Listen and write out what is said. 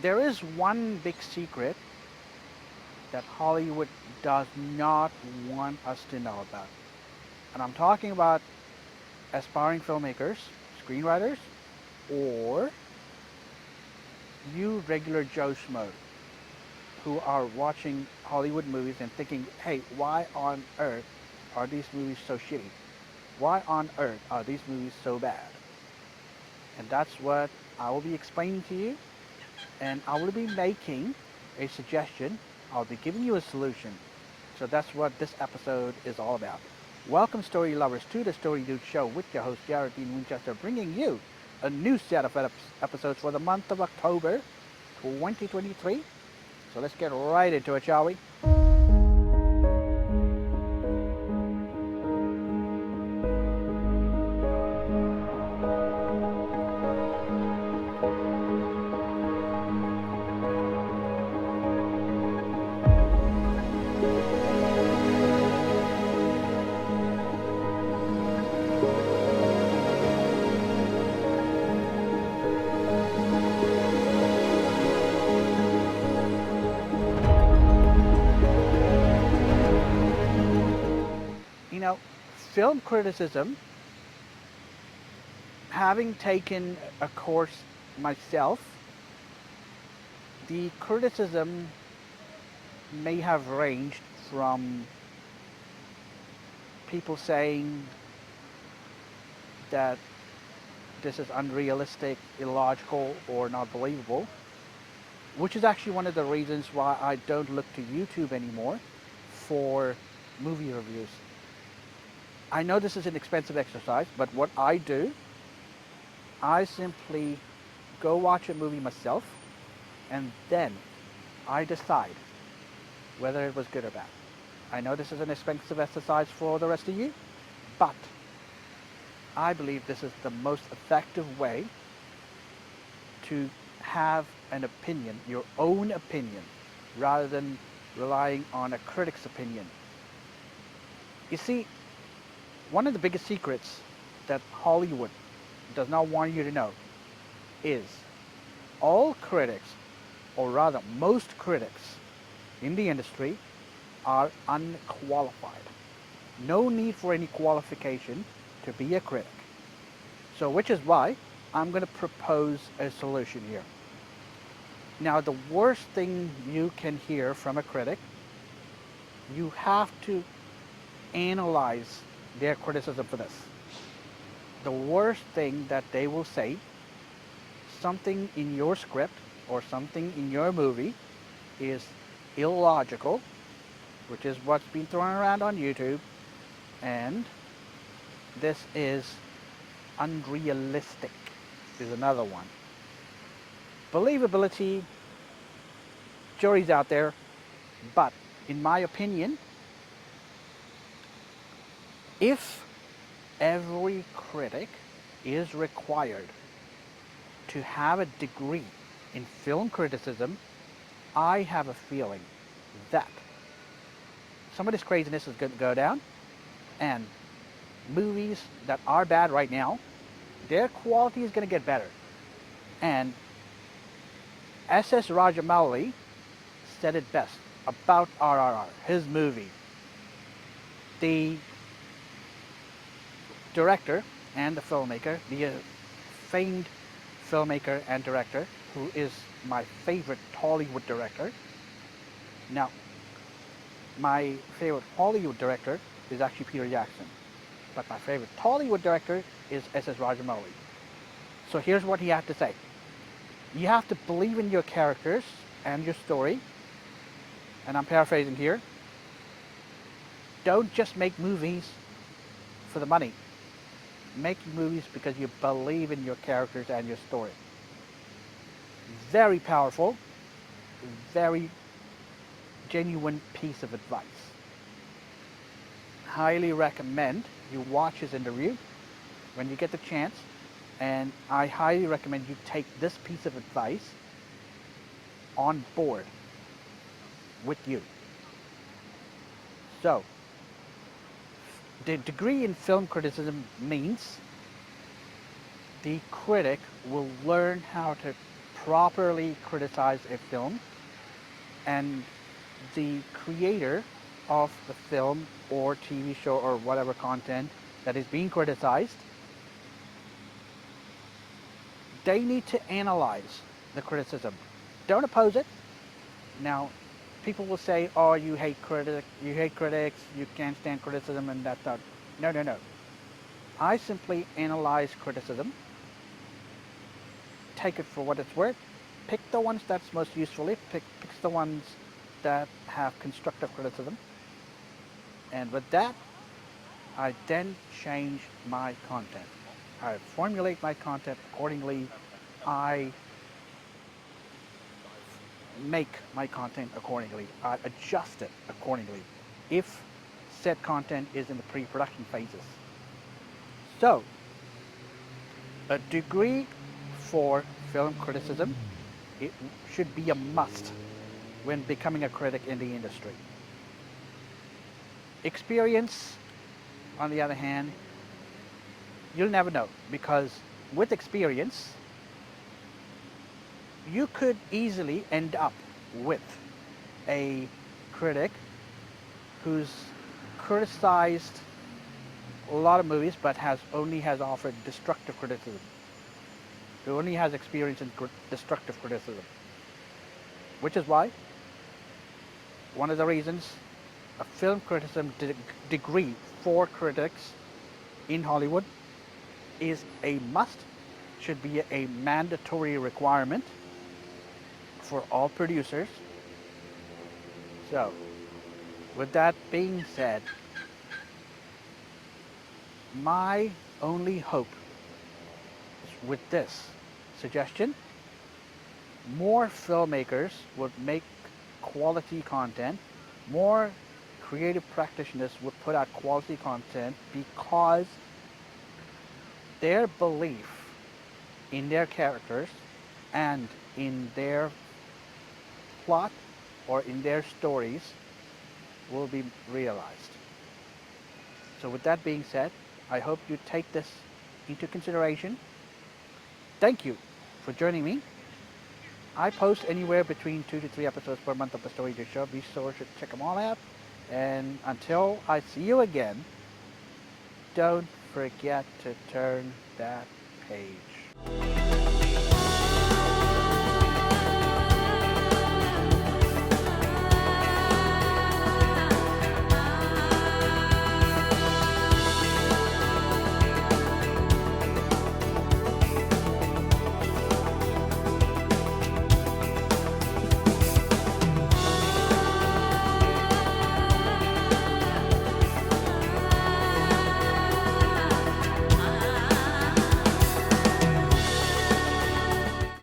There is one big secret that Hollywood does not want us to know about. And I'm talking about aspiring filmmakers, screenwriters, or you regular Joe Schmo who are watching Hollywood movies and thinking, hey, why on earth are these movies so shitty? Why on earth are these movies so bad? And that's what I will be explaining to you. And I will be making a suggestion. I'll be giving you a solution. So that's what this episode is all about. Welcome, story lovers, to the Story Dude Show with your host, Jared Dean Winchester, bringing you a new set of episodes for the month of October 2023. So let's get right into it, shall we? You know, film criticism, having taken a course myself, the criticism may have ranged from people saying that this is unrealistic, illogical, or not believable, which is actually one of the reasons why I don't look to YouTube anymore for movie reviews. I know this is an expensive exercise, but what I do, I simply go watch a movie myself and then I decide whether it was good or bad. I know this is an expensive exercise for the rest of you, but I believe this is the most effective way to have an opinion, your own opinion, rather than relying on a critic's opinion. You see, one of the biggest secrets that Hollywood does not want you to know is all critics, or rather most critics in the industry, are unqualified. No need for any qualification to be a critic. So, which is why I'm going to propose a solution here. Now, the worst thing you can hear from a critic, you have to analyze their criticism for this. The worst thing that they will say, something in your script or something in your movie is illogical, which is what's been thrown around on YouTube, and this is unrealistic, is another one. Believability, jury's out there, but in my opinion, if every critic is required to have a degree in film criticism, I have a feeling that some of this craziness is going to go down, and movies that are bad right now, their quality is going to get better. And S.S. Rajamouli said it best about RRR, his movie. The director and the filmmaker, the famed filmmaker and director, who is my favorite Hollywood director. Now, my favorite Hollywood director is actually Peter Jackson, but my favorite Hollywood director is S.S. Rajamouli. So here's what he had to say. You have to believe in your characters and your story, and I'm paraphrasing here. Don't just make movies for the money. Make movies because you believe in your characters and your story. Very powerful, very genuine piece of advice. Highly recommend you watch his interview when you get the chance, and I highly recommend you take this piece of advice on board with you. So, the degree in film criticism means the critic will learn how to properly criticize a film, and the creator of the film or TV show or whatever content that is being criticized, they need to analyze the criticism. Don't oppose it. Now, people will say, "Oh, you hate critics, you can't stand criticism," and that's not. No, no, no. I simply analyze criticism, take it for what it's worth, pick the ones that's most useful, pick the ones that have constructive criticism, and with that, I then change my content. I formulate my content accordingly. I make my content accordingly. I adjust it accordingly if said content is in the pre-production phases. So, a degree for film criticism, it should be a must when becoming a critic in the industry. Experience, on the other hand, you'll never know, because with experience, you could easily end up with a critic who's criticized a lot of movies but only has offered destructive criticism, who only has experience in destructive criticism. Which is why one of the reasons a film criticism degree for critics in Hollywood is a must, should be a mandatory requirement for all producers. So, with that being said, my only hope is with this suggestion, more filmmakers would make quality content, more creative practitioners would put out quality content, because their belief in their characters and in their plot or in their stories will be realized. So with that being said, I hope you take this into consideration. Thank you for joining me. I post anywhere between 2 to 3 episodes per month of the Story Just Show. Be sure to check them all out. And until I see you again, don't forget to turn that page.